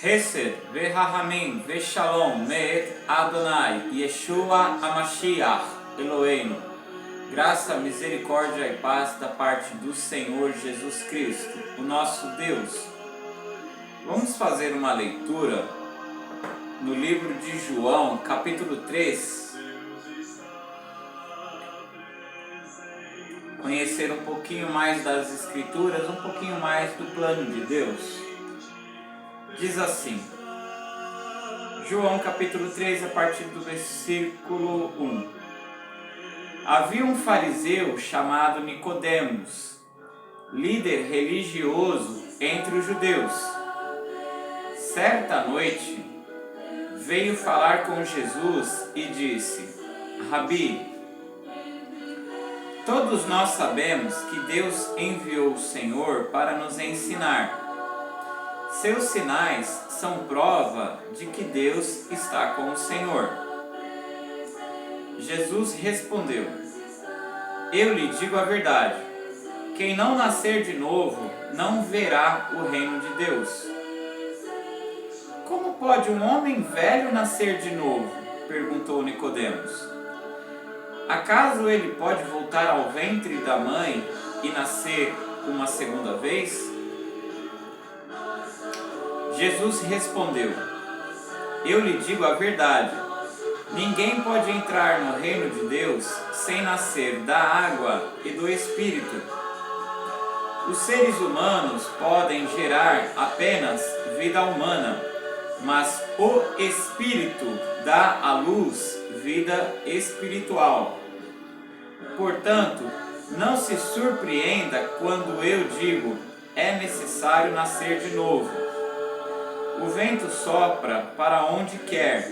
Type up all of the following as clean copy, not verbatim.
Hesed ve'Rahamim ve'Shalom me'et Adonai Yeshua HaMashiach Eloheinu. Graça, misericórdia e paz da parte do Senhor Jesus Cristo, o nosso Deus. Vamos fazer uma leitura no livro de João, capítulo 3. Conhecer um pouquinho mais das Escrituras, um pouquinho mais do plano de Deus. Diz assim, João capítulo 3, a partir do versículo 1. Havia um fariseu chamado Nicodemos, líder religioso entre os judeus. Certa noite, veio falar com Jesus e disse, Rabi, todos nós sabemos que Deus enviou o Senhor para nos ensinar. Seus sinais são prova de que Deus está com o Senhor. Jesus respondeu, eu lhe digo a verdade, quem não nascer de novo não verá o reino de Deus. Como pode um homem velho nascer de novo? Perguntou Nicodemos. Acaso ele pode voltar ao ventre da mãe e nascer uma segunda vez? Jesus respondeu, eu lhe digo a verdade, ninguém pode entrar no reino de Deus sem nascer da água e do Espírito. Os seres humanos podem gerar apenas vida humana, mas o Espírito dá à luz vida espiritual. Portanto, não se surpreenda quando eu digo, é necessário nascer de novo. O vento sopra para onde quer.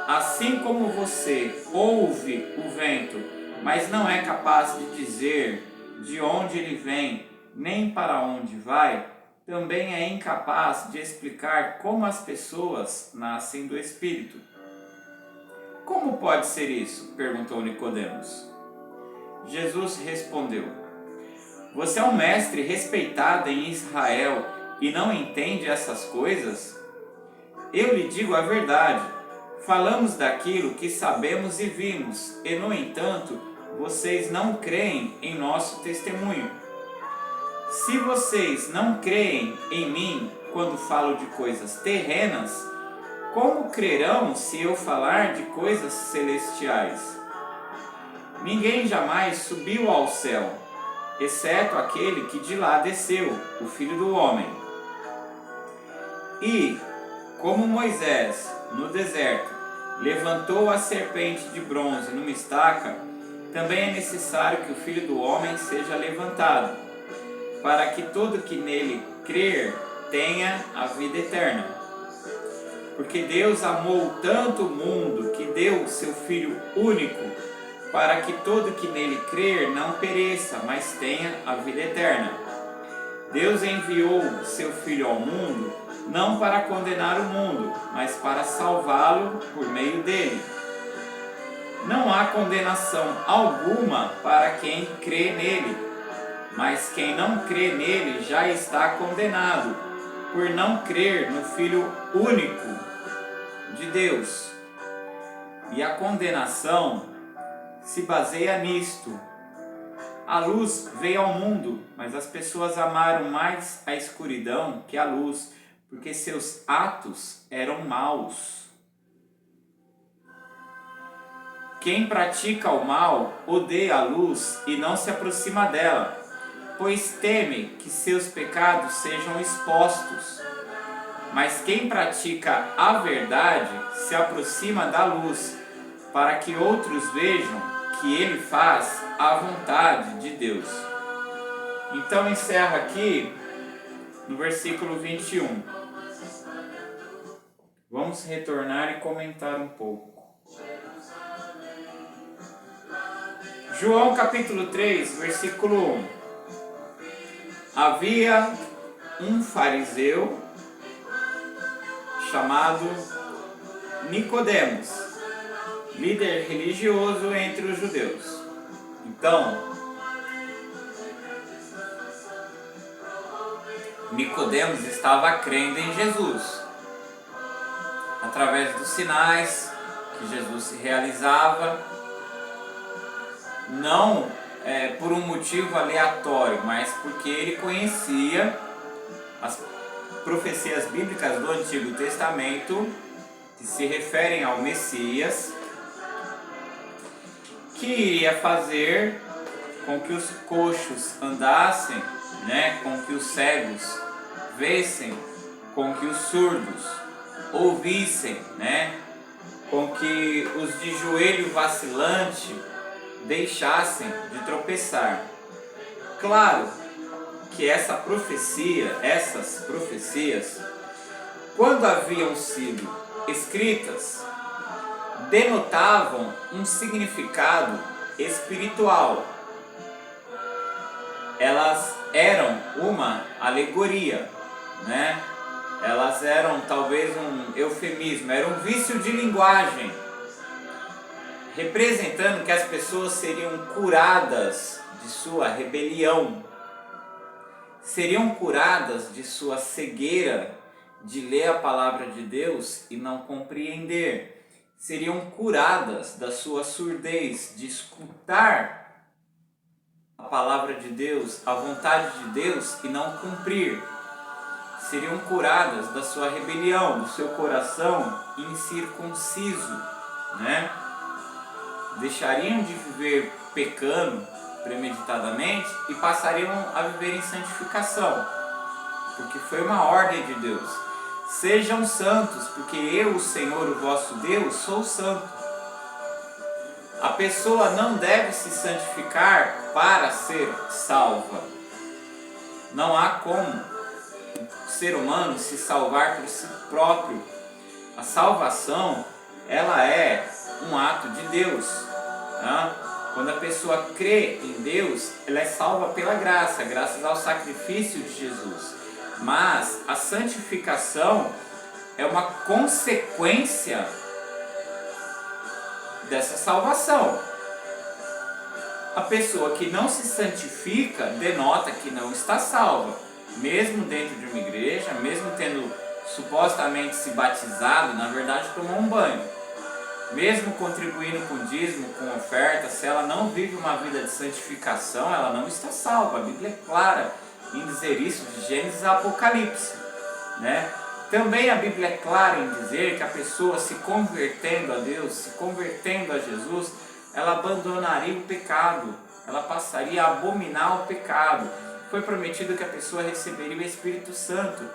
Assim como você ouve o vento, mas não é capaz de dizer de onde ele vem, nem para onde vai, também é incapaz de explicar como as pessoas nascem do Espírito. Como pode ser isso? Perguntou Nicodemos. Jesus respondeu, você é um mestre respeitado em Israel e não entende essas coisas? Eu lhe digo a verdade, falamos daquilo que sabemos e vimos, e no entanto, vocês não creem em nosso testemunho. Se vocês não creem em mim quando falo de coisas terrenas, como crerão se eu falar de coisas celestiais? Ninguém jamais subiu ao céu, exceto aquele que de lá desceu, o Filho do Homem. E, como Moisés, no deserto, levantou a serpente de bronze numa estaca, também é necessário que o Filho do Homem seja levantado, para que todo que nele crer tenha a vida eterna. Porque Deus amou tanto o mundo que deu o seu Filho único, para que todo que nele crer não pereça, mas tenha a vida eterna. Deus enviou seu Filho ao mundo, não para condenar o mundo, mas para salvá-lo por meio dele. Não há condenação alguma para quem crê nele, mas quem não crê nele já está condenado, por não crer no Filho único de Deus. E a condenação se baseia nisto. A luz veio ao mundo, mas as pessoas amaram mais a escuridão que a luz, porque seus atos eram maus. Quem pratica o mal odeia a luz e não se aproxima dela, pois teme que seus pecados sejam expostos. Mas quem pratica a verdade se aproxima da luz, para que outros vejam que ele faz a vontade de Deus. Então encerra aqui no versículo 21. Vamos retornar e comentar um pouco. João capítulo 3, versículo 1. Havia um fariseu chamado Nicodemos, líder religioso entre os judeus. Então, Nicodemos estava crendo em Jesus, através dos sinais que Jesus realizava, não por um motivo aleatório, mas porque ele conhecia as profecias bíblicas do Antigo Testamento que se referem ao Messias, que iria fazer com que os coxos andassem, né, com que os cegos vissem, com que os surdos ouvissem, né, com que os de joelho vacilante deixassem de tropeçar. Claro que essas profecias, quando haviam sido escritas, denotavam um significado espiritual. Elas eram uma alegoria, né? Elas eram talvez um eufemismo, era um vício de linguagem, representando que as pessoas seriam curadas de sua rebelião, seriam curadas de sua cegueira de ler a palavra de Deus e não compreender, seriam curadas da sua surdez de escutar a palavra de Deus, a vontade de Deus e não cumprir, seriam curadas da sua rebelião, do seu coração incircunciso, né? Deixariam de viver pecando premeditadamente e passariam a viver em santificação, porque foi uma ordem de Deus. Sejam santos, porque eu, o Senhor, o vosso Deus, sou santo. A pessoa não deve se santificar para ser salva. Não há como o ser humano se salvar por si próprio. A salvação, ela é um ato de Deus, né? Quando a pessoa crê em Deus, ela é salva pela graça, graças ao sacrifício de Jesus. Mas a santificação é uma consequência dessa salvação. A pessoa que não se santifica denota que não está salva, mesmo dentro de uma igreja, mesmo tendo supostamente se batizado, na verdade tomou um banho. Mesmo contribuindo com dízimo, com oferta, se ela não vive uma vida de santificação, ela não está salva. A Bíblia é clara em dizer isso, de Gênesis a Apocalipse, né? Também a Bíblia é clara em dizer que a pessoa se convertendo a Deus, se convertendo a Jesus, ela abandonaria o pecado, ela passaria a abominar o pecado. Foi prometido que a pessoa receberia o Espírito Santo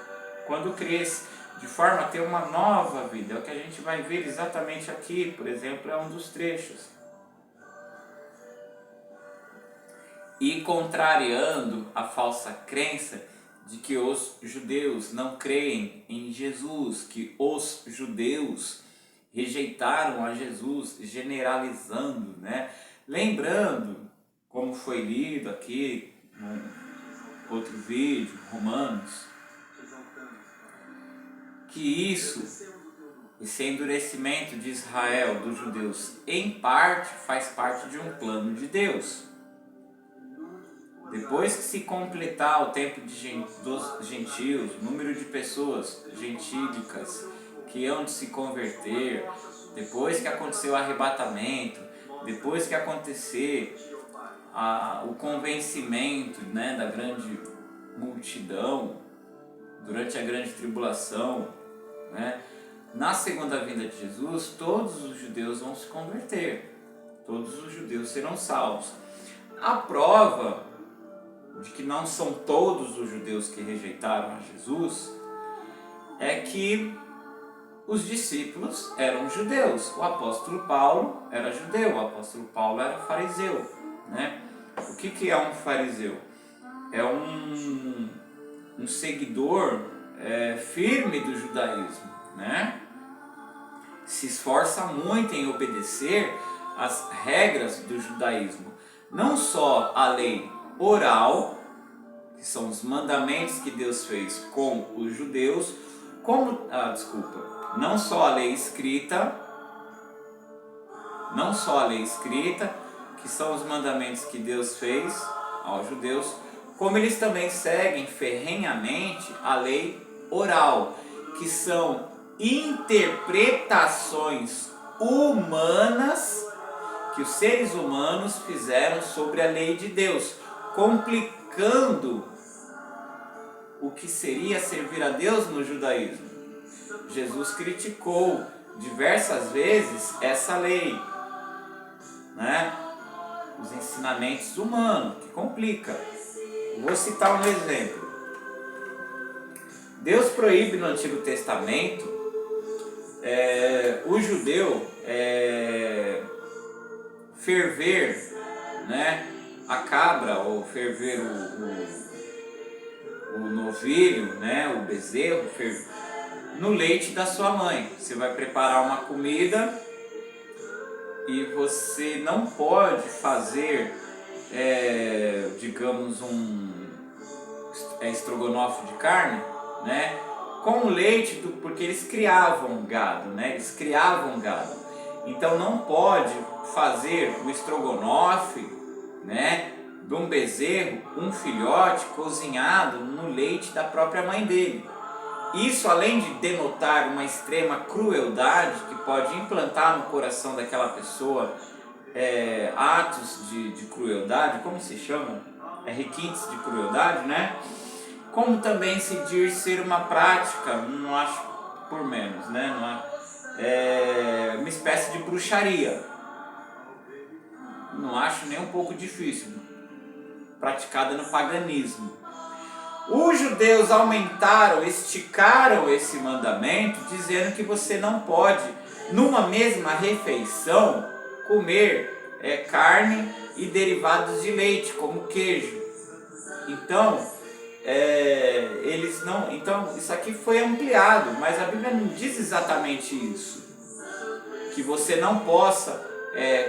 quando cresce, de forma a ter uma nova vida. É o que a gente vai ver exatamente aqui, por exemplo, é um dos trechos. E contrariando a falsa crença de que os judeus não creem em Jesus, que os judeus rejeitaram a Jesus, generalizando, né? Lembrando, como foi lido aqui no outro vídeo, Romanos, que esse endurecimento de Israel, dos judeus, em parte faz parte de um plano de Deus. Depois que se completar o tempo dos gentios, o número de pessoas gentílicas que hão de se converter, depois que acontecer o arrebatamento, depois que acontecer o convencimento, né, da grande multidão, durante a grande tribulação, né, na segunda vinda de Jesus, todos os judeus vão se converter, todos os judeus serão salvos. A prova de que não são todos os judeus que rejeitaram a Jesus é que os discípulos eram judeus. O apóstolo Paulo era judeu, o apóstolo Paulo era fariseu, né? O que é um fariseu? É um seguidor firme do judaísmo, né? Se esforça muito em obedecer às regras do judaísmo, não só a lei oral, que são os mandamentos que Deus fez com os judeus, como, não só a lei escrita, que são os mandamentos que Deus fez aos judeus, como eles também seguem ferrenhamente a lei oral, que são interpretações humanas que os seres humanos fizeram sobre a lei de Deus, complicando o que seria servir a Deus no judaísmo. Jesus criticou diversas vezes essa lei, né? Os ensinamentos humanos, que complica. Vou citar um exemplo. Deus proíbe no Antigo Testamento o judeu ferver, né, a cabra, ou ferver o novilho, né, o bezerro, no leite da sua mãe. Você vai preparar uma comida e você não pode fazer, digamos, um estrogonofe de carne, né, com leite, porque eles criavam gado, né, eles criavam gado. Então não pode fazer o estrogonofe, né, de um bezerro, um filhote cozinhado no leite da própria mãe dele. Isso, além de denotar uma extrema crueldade que pode implantar no coração daquela pessoa atos de crueldade, como se chama? Requintes de crueldade, né? Como também se diz ser uma prática, não acho por menos, né? Não uma espécie de bruxaria. Não acho nem um pouco difícil, praticada no paganismo. Os judeus esticaram esse mandamento, dizendo que você não pode, numa mesma refeição, comer carne e derivados de leite, como queijo. Então, então isso aqui foi ampliado, mas a Bíblia não diz exatamente isso, que você não possa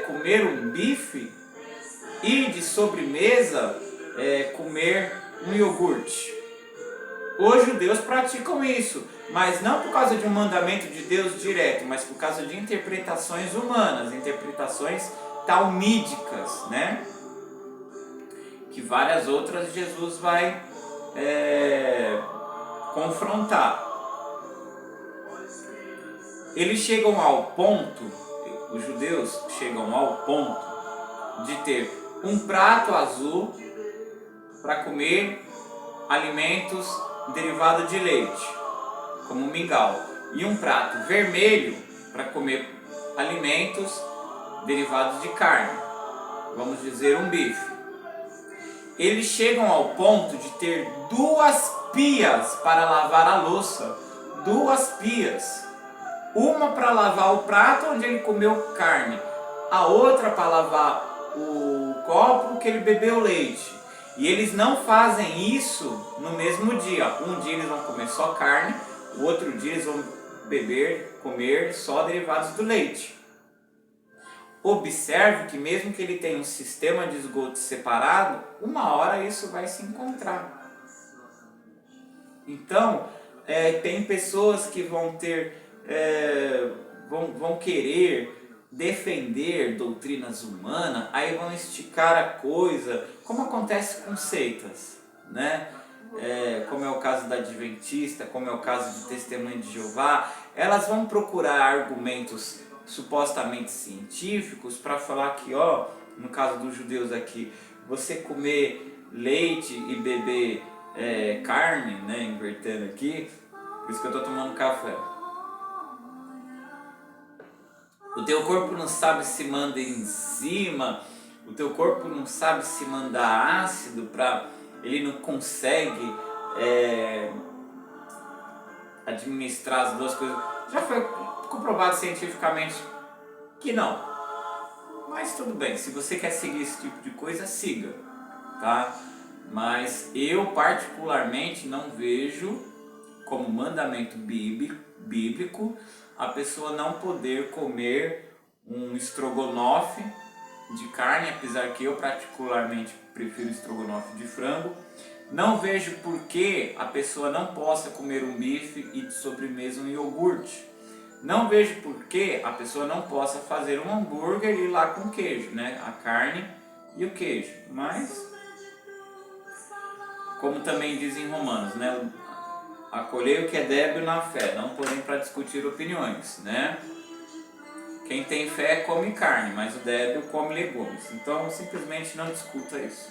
comer um bife e de sobremesa comer um iogurte. Os judeus praticam isso, mas não por causa de um mandamento de Deus direto, mas por causa de interpretações humanas, interpretações talmídicas, né? Que várias outras Jesus vai confrontar. Eles chegam ao ponto, os judeus chegam ao ponto de ter um prato azul para comer alimentos derivados de leite, como mingau, e um prato vermelho para comer alimentos derivados de carne, vamos dizer um bife. Eles chegam ao ponto de ter 2 pias para lavar a louça, 2 pias, uma para lavar o prato onde ele comeu carne, a outra para lavar o copo que ele bebeu leite. E eles não fazem isso no mesmo dia. Um dia eles vão comer só carne, o outro dia eles vão comer só derivados do leite. Observe que mesmo que ele tenha um sistema de esgoto separado, uma hora isso vai se encontrar. Então, tem pessoas que vão querer defender doutrinas humanas, aí vão esticar a coisa, como acontece com seitas, né? Como é o caso da Adventista, como é o caso de Testemunha de Jeová. Elas vão procurar argumentos supostamente científicos para falar que, no caso dos judeus aqui, você comer leite e beber carne, né, invertendo aqui, por isso que eu estou tomando café. O teu corpo não sabe se manda enzima, o teu corpo não sabe se manda ácido, ele não consegue administrar as duas coisas. Já foi comprovado cientificamente que não. Mas tudo bem, se você quer seguir esse tipo de coisa, siga, tá? Mas eu particularmente não vejo como mandamento bíblico a pessoa não poder comer um estrogonofe de carne, apesar que eu particularmente prefiro estrogonofe de frango. Não vejo por que a pessoa não possa comer um bife e de sobremesa um iogurte. Não vejo por que a pessoa não possa fazer um hambúrguer e ir lá com queijo, né? A carne e o queijo. Mas como também diz em Romanos, né? Acolhei o que é débil na fé, não porém para discutir opiniões, né? Quem tem fé come carne, mas o débil come legumes. Então simplesmente não discuta isso.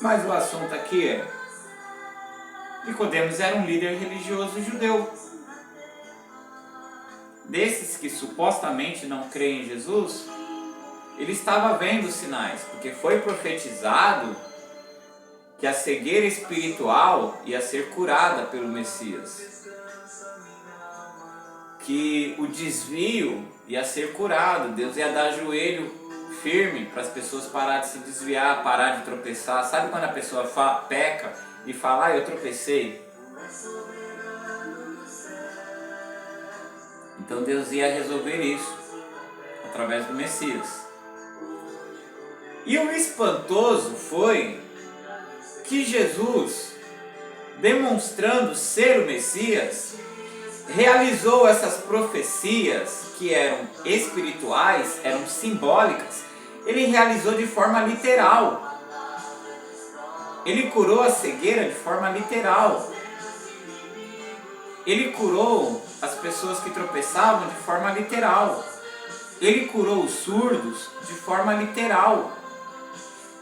Mas o assunto aqui é: Nicodemos era um líder religioso judeu. Desses que supostamente não creem em Jesus, ele estava vendo sinais, porque foi profetizado que a cegueira espiritual ia ser curada pelo Messias, que o desvio ia ser curado, Deus ia dar joelho firme para as pessoas parar de se desviar, parar de tropeçar. Sabe quando a pessoa peca e fala: eu tropecei? Então Deus ia resolver isso através do Messias. E o espantoso foi que Jesus, demonstrando ser o Messias, realizou essas profecias que eram espirituais, eram simbólicas. Ele realizou de forma literal. Ele curou a cegueira de forma literal. Ele curou as pessoas que tropeçavam de forma literal. Ele curou os surdos de forma literal.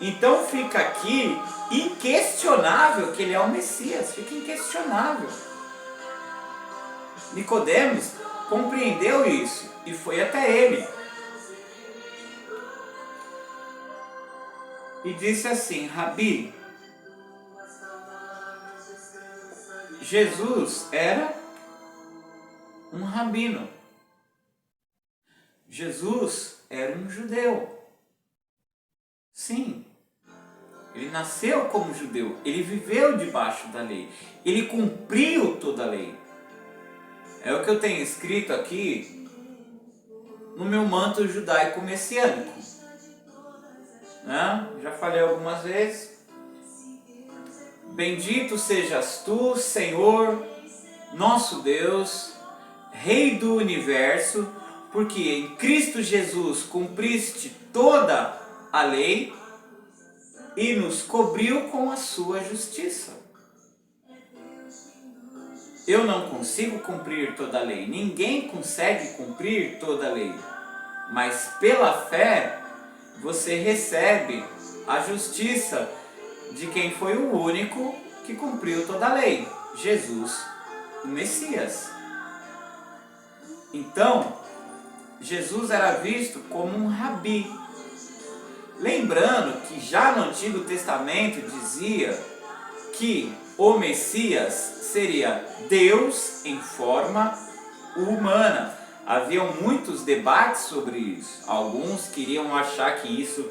Então fica aqui inquestionável que ele é o Messias, fica inquestionável. Nicodemos compreendeu isso e foi até ele. E disse assim: Rabi, Jesus era um rabino. Jesus era um judeu. Sim, ele nasceu como judeu, ele viveu debaixo da lei, ele cumpriu toda a lei. É o que eu tenho escrito aqui no meu manto judaico-messiânico, né? Já falei algumas vezes. Bendito sejas tu, Senhor, nosso Deus, Rei do Universo, porque em Cristo Jesus cumpriste toda a lei e nos cobriu com a sua justiça. Eu não consigo cumprir toda a lei, ninguém consegue cumprir toda a lei, mas pela fé você recebe a justiça de quem foi o único que cumpriu toda a lei, Jesus, o Messias. Então, Jesus era visto como um rabi. Lembrando que já no Antigo Testamento dizia que o Messias seria Deus em forma humana. Haviam muitos debates sobre isso. Alguns queriam achar que isso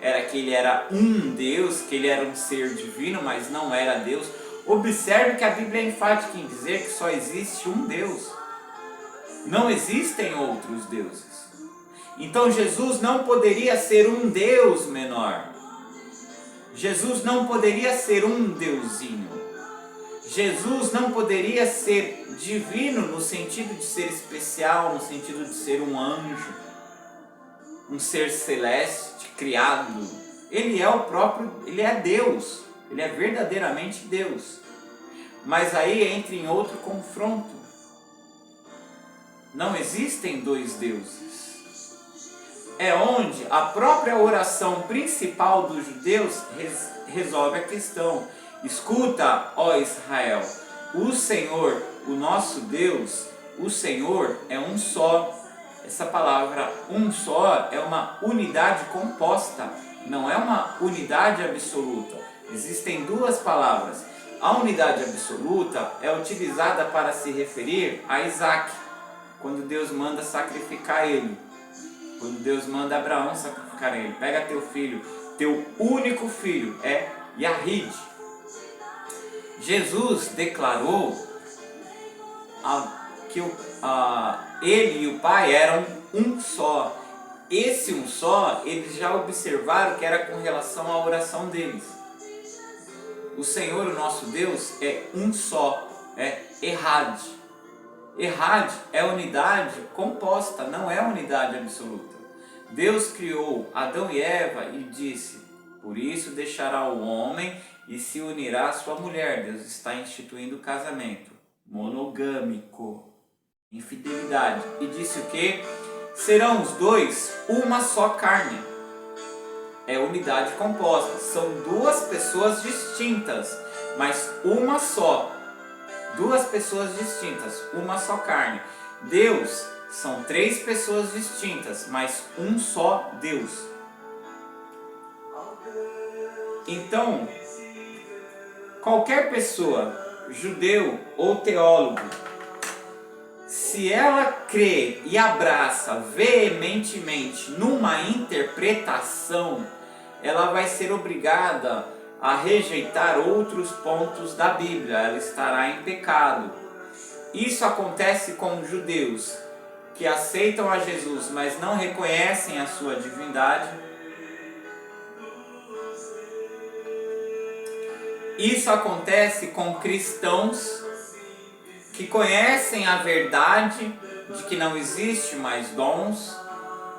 era que ele era um Deus, que ele era um ser divino, mas não era Deus. Observe que a Bíblia é enfática em dizer que só existe um Deus. Não existem outros deuses. Então Jesus não poderia ser um Deus menor. Jesus não poderia ser um deusinho. Jesus não poderia ser divino no sentido de ser especial, no sentido de ser um anjo, um ser celeste, criado. Ele é o próprio, ele é Deus, ele é verdadeiramente Deus. Mas aí entra em outro confronto. Não existem dois deuses. É onde a própria oração principal dos judeus resolve a questão. Escuta, ó Israel, o Senhor, o nosso Deus, o Senhor é um só. Essa palavra um só é uma unidade composta, não é uma unidade absoluta. Existem duas palavras. A unidade absoluta é utilizada para se referir a Isaac, quando Deus manda sacrificar ele. Quando Deus manda Abraão sacrificar ele. Pega teu filho, teu único filho, é Yahid. Jesus declarou que ele e o Pai eram um só. Esse um só, eles já observaram que era com relação à oração deles. O Senhor, o nosso Deus, é um só, é Errad. Errad é unidade composta, não é unidade absoluta. Deus criou Adão e Eva e disse: Por isso deixará o homem e se unirá à sua mulher. Deus está instituindo o casamento monogâmico, infidelidade. E disse o que? Serão os dois uma só carne. É unidade composta. São duas pessoas distintas, mas uma só. Duas pessoas distintas, uma só carne. Deus são três pessoas distintas, mas um só Deus. Então, qualquer pessoa, judeu ou teólogo, se ela crê e abraça veementemente numa interpretação, ela vai ser obrigada a rejeitar outros pontos da Bíblia, ela estará em pecado. Isso acontece com judeus que aceitam a Jesus, mas não reconhecem a sua divindade. Isso acontece com cristãos que conhecem a verdade de que não existe mais dons,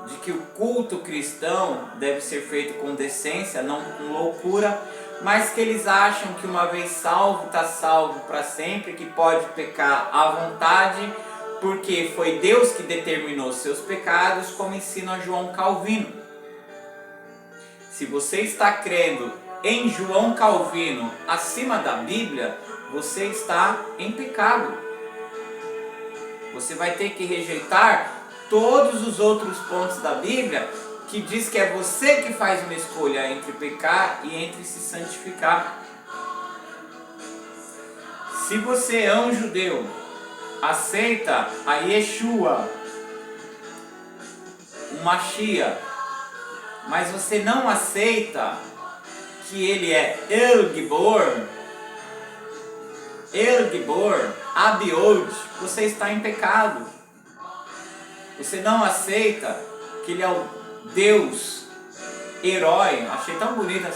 de que o culto cristão deve ser feito com decência, não com loucura, mas que eles acham que uma vez salvo, está salvo para sempre, que pode pecar à vontade, porque foi Deus que determinou seus pecados, como ensina João Calvino. Se você está crendo em João Calvino acima da Bíblia, você está em pecado. Você vai ter que rejeitar todos os outros pontos da Bíblia que diz que é você que faz uma escolha entre pecar e entre se santificar. Se você é um judeu, aceita a Yeshua, o Mashiach, mas você não aceita que ele é El Gibor, Abiod, você está em pecado. Você não aceita que ele é o Deus herói. Achei tão bonita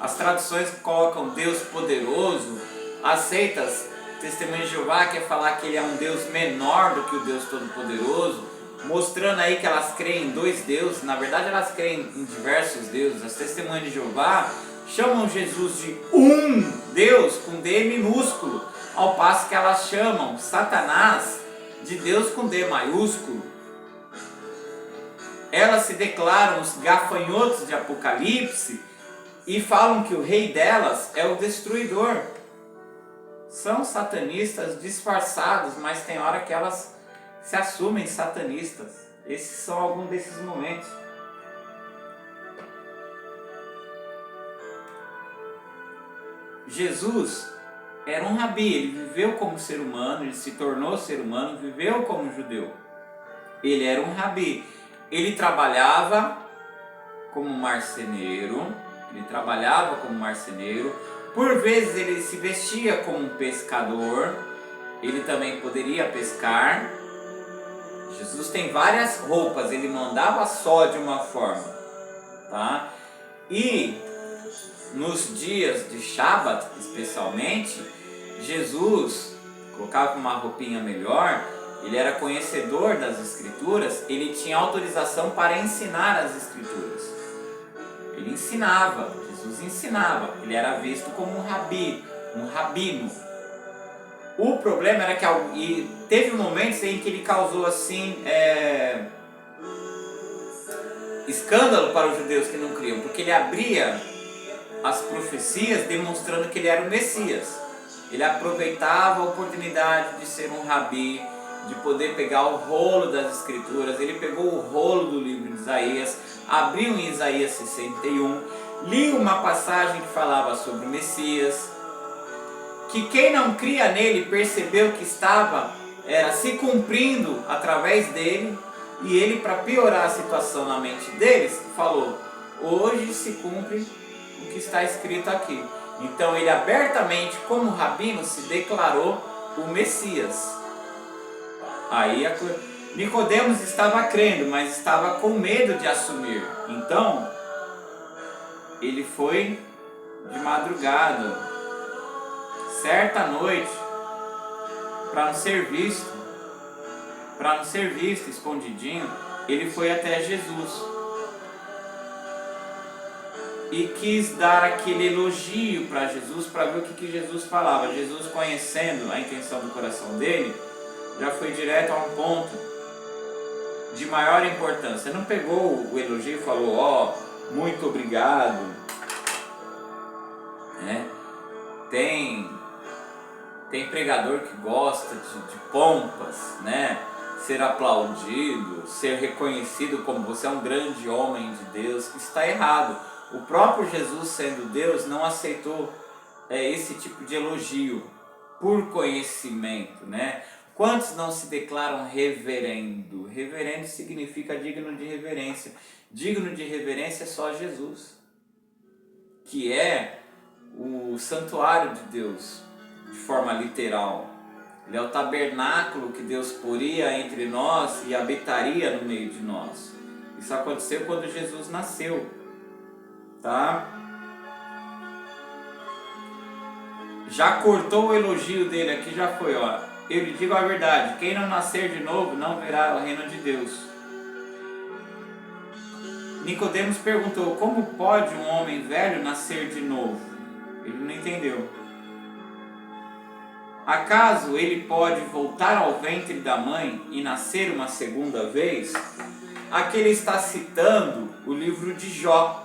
as traduções que colocam Deus poderoso. Aceitas Testemunho de Jeová, quer falar que ele é um Deus menor do que o Deus Todo-Poderoso, mostrando aí que elas creem em dois deuses. Na verdade elas creem em diversos deuses. As Testemunhas de Jeová chamam Jesus de um Deus com D minúsculo, ao passo que elas chamam Satanás de Deus com D maiúsculo. Elas se declaram os gafanhotos de Apocalipse e falam que o rei delas é o destruidor. São satanistas disfarçados, mas tem hora que elas se assumem satanistas. Esses são alguns desses momentos. Jesus era um rabi, ele viveu como ser humano, ele se tornou ser humano, viveu como judeu. Ele era um rabi. Ele trabalhava como marceneiro, por vezes ele se vestia como um pescador, ele também poderia pescar. Jesus tem várias roupas, ele não andava só de uma forma, tá? E nos dias de Shabat, especialmente, Jesus colocava uma roupinha melhor, ele era conhecedor das Escrituras, ele tinha autorização para ensinar as Escrituras. Ele ensinava, Jesus ensinava, ele era visto como um rabi, um rabino. O problema era que teve momentos em que ele causou assim escândalo para os judeus que não criam, porque ele abria as profecias demonstrando que ele era o Messias. Ele aproveitava a oportunidade de ser um rabi, de poder pegar o rolo das Escrituras. Ele pegou o rolo do livro de Isaías, abriu em Isaías 61, lia uma passagem que falava sobre o Messias, que quem não cria nele percebeu que estava se cumprindo através dele, e ele, para piorar a situação na mente deles, falou: hoje se cumpre o que está escrito aqui. Então ele abertamente, como rabino, se declarou o Messias. Aí Nicodemos estava crendo, mas estava com medo de assumir. Então ele foi de madrugada, certa noite, para não ser visto, escondidinho, ele foi até Jesus. e quis dar aquele elogio para Jesus, para ver o que Jesus falava. Jesus, conhecendo a intenção do coração dele, já foi direto a um ponto de maior importância. Não pegou o elogio e falou, ó, muito obrigado, né? Tem pregador que gosta de pompas, né? Ser aplaudido, ser reconhecido como você é um grande homem de Deus. Está errado. O próprio Jesus, sendo Deus, não aceitou esse tipo de elogio por conhecimento, né? Quantos não se declaram reverendo? Reverendo significa digno de reverência. Digno de reverência é só Jesus, que é o santuário de Deus, de forma literal. Ele é o tabernáculo que Deus poria entre nós e habitaria no meio de nós. Isso aconteceu quando Jesus nasceu, tá? Já cortou o elogio dele aqui, já foi, ó. Eu lhe digo a verdade, quem não nascer de novo não verá o reino de Deus. Nicodemos perguntou, como pode um homem velho nascer de novo? Ele não entendeu. Acaso ele pode voltar ao ventre da mãe e nascer uma segunda vez? Aqui ele está citando o livro de Jó.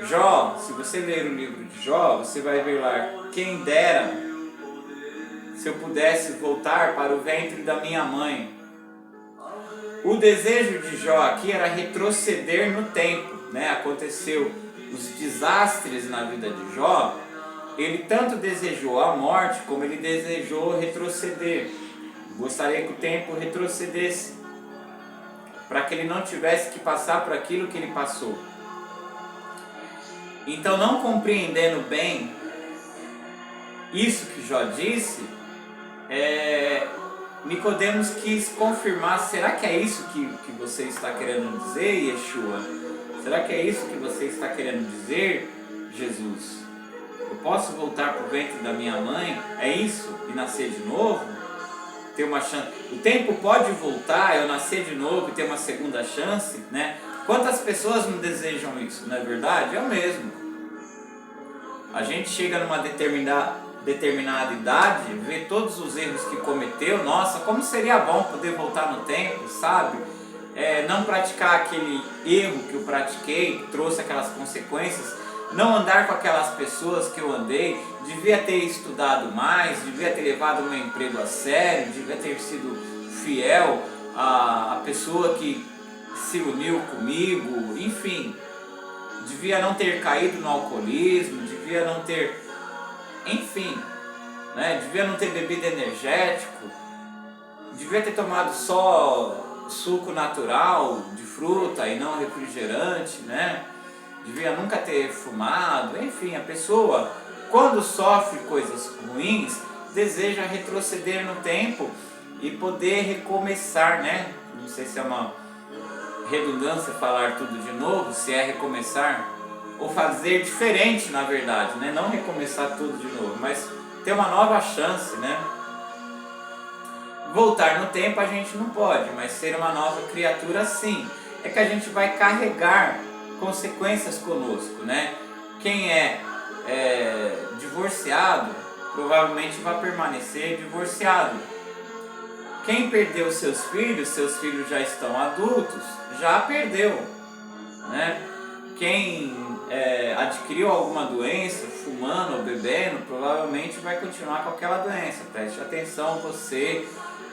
Jó, se você ler o livro de Jó, você vai ver lá, quem dera se eu pudesse voltar para o ventre da minha mãe. O desejo de Jó aqui era retroceder no tempo, né? Aconteceu os desastres na vida de Jó. Ele tanto desejou a morte como ele desejou retroceder. Gostaria que o tempo retrocedesse, para que ele não tivesse que passar por aquilo que ele passou. Então, não compreendendo bem isso que Jó disse, Nicodemos quis confirmar, será que é isso que você está querendo dizer, Yeshua? Será que é isso que você está querendo dizer, Jesus? Eu posso voltar para o ventre da minha mãe? É isso? E nascer de novo? Ter uma chance? O tempo pode voltar, eu nascer de novo e ter uma segunda chance, né? Quantas pessoas não desejam isso, não é verdade? Eu mesmo. A gente chega numa determinada idade, vê todos os erros que cometeu, nossa, como seria bom poder voltar no tempo, sabe? Não praticar aquele erro que eu pratiquei, que trouxe aquelas consequências, não andar com aquelas pessoas que eu andei, devia ter estudado mais, devia ter levado meu emprego a sério, devia ter sido fiel à pessoa que se uniu comigo, enfim, devia não ter caído no alcoolismo, devia não ter, enfim, né? Devia não ter bebido energético, devia ter tomado só suco natural de fruta e não refrigerante, né? Devia nunca ter fumado, enfim, a pessoa, quando sofre coisas ruins, deseja retroceder no tempo e poder recomeçar, né? Não sei se é uma redundância falar tudo de novo, se é recomeçar, ou fazer diferente, na verdade, né? Não recomeçar tudo de novo, mas ter uma nova chance, né? Voltar no tempo a gente não pode, mas ser uma nova criatura sim. É que a gente vai carregar consequências conosco, né? Quem é divorciado provavelmente vai permanecer divorciado. Quem perdeu seus filhos já estão adultos, já perdeu, né? Quem adquiriu alguma doença, fumando ou bebendo, provavelmente vai continuar com aquela doença. Preste atenção, você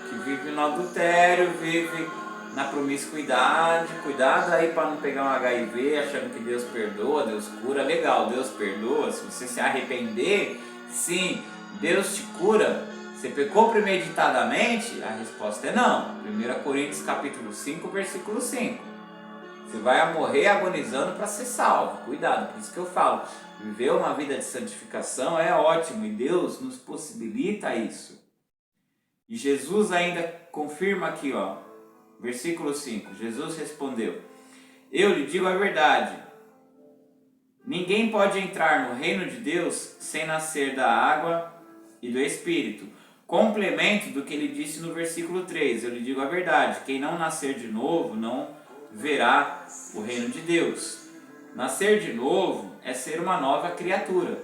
que vive no adultério, vive na promiscuidade, cuidado aí para não pegar um HIV achando que Deus perdoa, Deus cura. Legal, Deus perdoa, se você se arrepender, sim, Deus te cura. Você pecou premeditadamente? A resposta é não. 1 Coríntios capítulo 5, versículo 5. Você vai morrer agonizando para ser salvo. Cuidado, por isso que eu falo, viver uma vida de santificação é ótimo e Deus nos possibilita isso. E Jesus ainda confirma aqui, ó, versículo 5, Jesus respondeu, eu lhe digo a verdade, ninguém pode entrar no reino de Deus sem nascer da água e do Espírito. Complemento do que ele disse no versículo 3, eu lhe digo a verdade, quem não nascer de novo não verá o reino de Deus. Nascer de novo é ser uma nova criatura.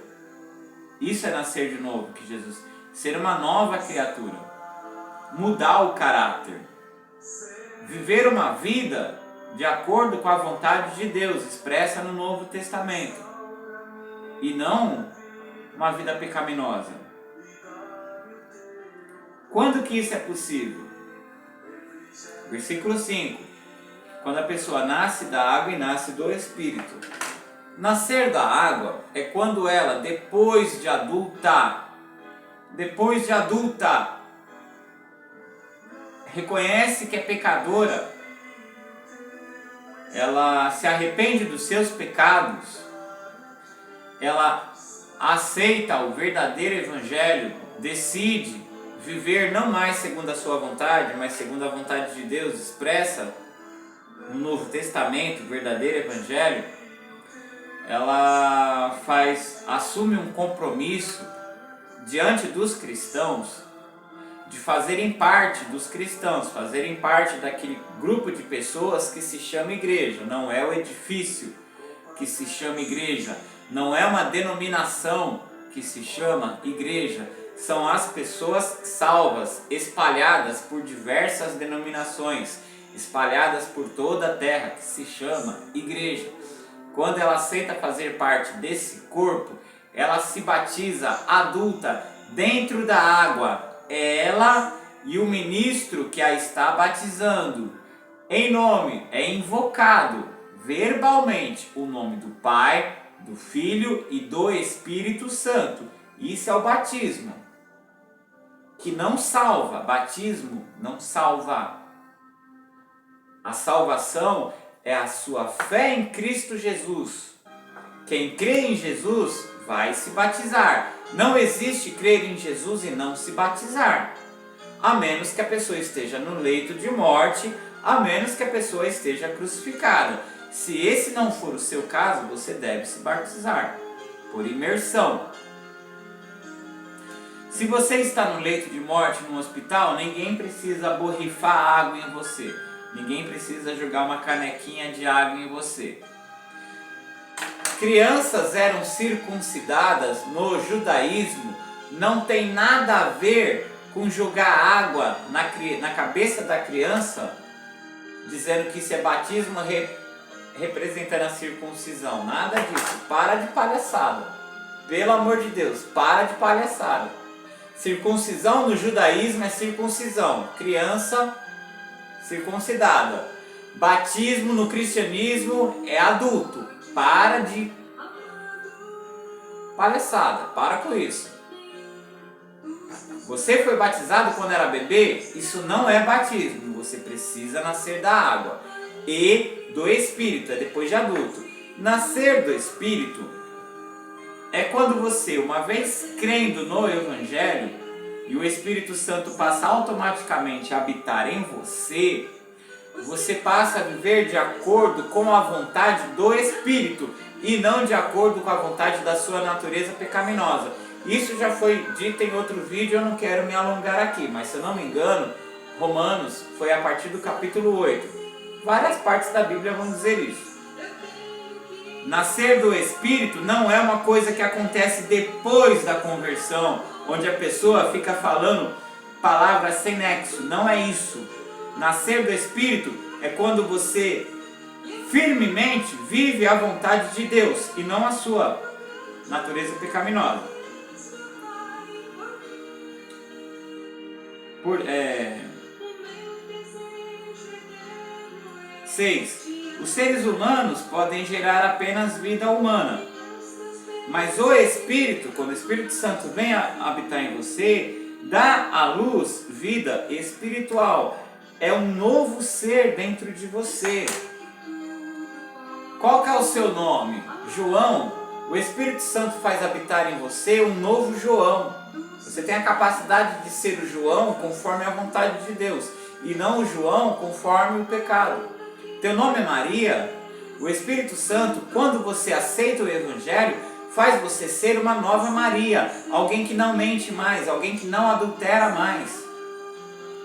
Isso é nascer de novo que Jesus... Ser uma nova criatura. Mudar o caráter. Viver uma vida de acordo com a vontade de Deus, expressa no Novo Testamento. E não uma vida pecaminosa. Quando que isso é possível? Versículo 5. Quando a pessoa nasce da água e nasce do Espírito. Nascer da água é quando ela, depois de adulta, reconhece que é pecadora, ela se arrepende dos seus pecados, ela aceita o verdadeiro evangelho, decide viver não mais segundo a sua vontade, mas segundo a vontade de Deus, expressa no Novo Testamento, o verdadeiro evangelho, ela assume um compromisso diante dos cristãos, de fazerem parte dos cristãos, fazerem parte daquele grupo de pessoas que se chama igreja. Não é o edifício que se chama igreja, não é uma denominação que se chama igreja, são as pessoas salvas, espalhadas por diversas denominações, espalhadas por toda a terra, que se chama igreja. Quando ela aceita fazer parte desse corpo, ela se batiza adulta dentro da água. É ela e o ministro que a está batizando. Em nome, é invocado verbalmente o nome do Pai, do Filho e do Espírito Santo. Isso é o batismo, que não salva. Batismo não salva. A salvação é a sua fé em Cristo Jesus. Quem crê em Jesus vai se batizar. Não existe crer em Jesus e não se batizar, a menos que a pessoa esteja no leito de morte, a menos que a pessoa esteja crucificada. Se esse não for o seu caso, você deve se batizar por imersão. Se você está no leito de morte no hospital, ninguém precisa borrifar água em você. Ninguém precisa jogar uma canequinha de água em você. Crianças eram circuncidadas no judaísmo, não tem nada a ver com jogar água na cabeça da criança, dizendo que isso é batismo representando a circuncisão. Nada disso. Para de palhaçada. Pelo amor de Deus, para de palhaçada. Circuncisão no judaísmo é circuncisão. Criança circuncidada. Batismo no cristianismo é adulto. Para de palhaçada, para com isso. Você foi batizado quando era bebê? Isso não é batismo. Você precisa nascer da água e do Espírito, é depois de adulto. Nascer do Espírito é quando você, uma vez crendo no Evangelho, e o Espírito Santo passa automaticamente a habitar em você, você passa a viver de acordo com a vontade do Espírito e não de acordo com a vontade da sua natureza pecaminosa. Isso já foi dito em outro vídeo, eu não quero me alongar aqui, mas se eu não me engano, Romanos foi a partir do capítulo 8. Várias partes da Bíblia vão dizer isso. Nascer do Espírito não é uma coisa que acontece depois da conversão, onde a pessoa fica falando palavras sem nexo. Não é isso. Nascer do Espírito é quando você firmemente vive a vontade de Deus e não a sua natureza pecaminosa. 6. Os seres humanos podem gerar apenas vida humana, mas o Espírito, quando o Espírito Santo vem habitar em você, dá à luz vida espiritual. É um novo ser dentro de você. Qual que é o seu nome? João. O Espírito Santo faz habitar em você um novo João. Você tem a capacidade de ser o João conforme a vontade de Deus, e não o João conforme o pecado. Teu nome é Maria. O Espírito Santo, quando você aceita o Evangelho, faz você ser uma nova Maria. Alguém que não mente mais, alguém que não adultera mais.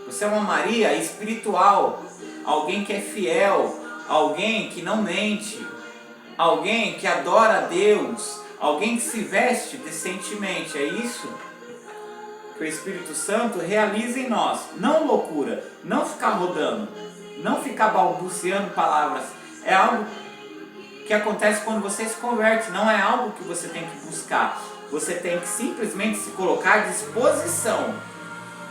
Você é uma Maria espiritual, alguém que é fiel, alguém que não mente. alguém que adora a Deus, alguém que se veste decentemente. É isso que o Espírito Santo realiza em nós. Não loucura, não ficar rodando, não ficar balbuciando palavras. É algo que acontece quando você se converte, não é algo que você tem que buscar. Você tem que simplesmente se colocar à disposição.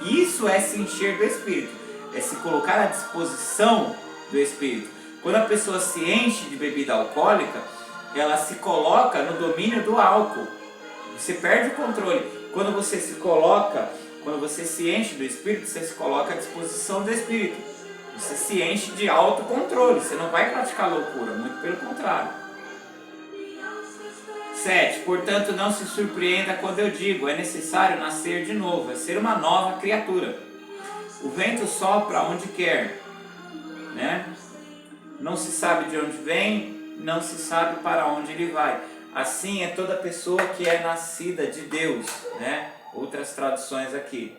Isso é se encher do Espírito, é se colocar à disposição do Espírito. Quando a pessoa se enche de bebida alcoólica, ela se coloca no domínio do álcool. Você perde o controle. Quando você se enche do Espírito, você se coloca à disposição do Espírito. Você se enche de autocontrole. Você não vai praticar loucura, muito pelo contrário. 7. Portanto, não se surpreenda quando eu digo, é necessário nascer de novo, é ser uma nova criatura. O vento sopra onde quer, né? Não se sabe de onde vem, não se sabe para onde ele vai. Assim é toda pessoa que é nascida de Deus, né? Outras traduções aqui.